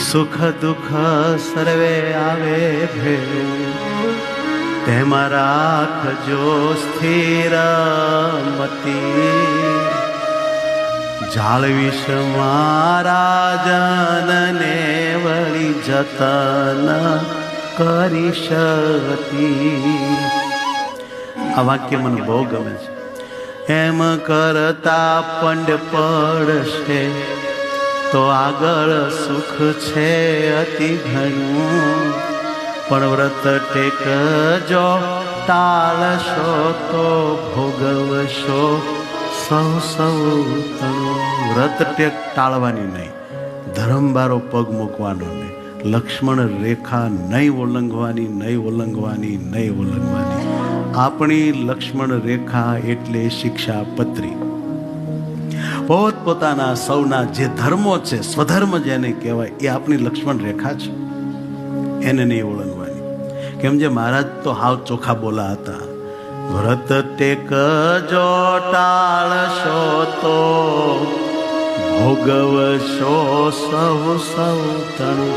સુખ દુઃખ સર્વે આવે ભેળું, તેમાં રાખજો સ્થિર મતી. જાળવીશ મારા જનને વળી જતન કરી શકી. આ વાક્ય મને બહુ ગમે છે. એમ કરતા પંડ પડશે તો આગળ સુખ છે અતિ ઘણું, પણ વ્રત ટેકજો ટાળશો તો ભોગવશો સૌ સૌ તણું. વ્રત ટેક ટાળવાની નહીં, ધર્મબારો પગ મૂકવાનો નહીં, લક્ષ્મણ રેખા નહીં ઓલંઘવાની, નહીં ઓલંઘવાની, નહીં ઓલંઘવાની. આપણી લક્ષ્મણ રેખા એટલે શિક્ષાપત્રી. પોતપોતાના સૌના જે ધર્મો છે, સ્વધર્મ જેને કહેવાય, એ આપણી લક્ષ્મણ રેખા છે, એને નહીં ઓળંગવાની. કેમ જે મહારાજ તો હાવ ચોખા બોલા હતા. વ્રત ટેકજો ટાળશો તો ભોગવશો સૌ સૌ તણ.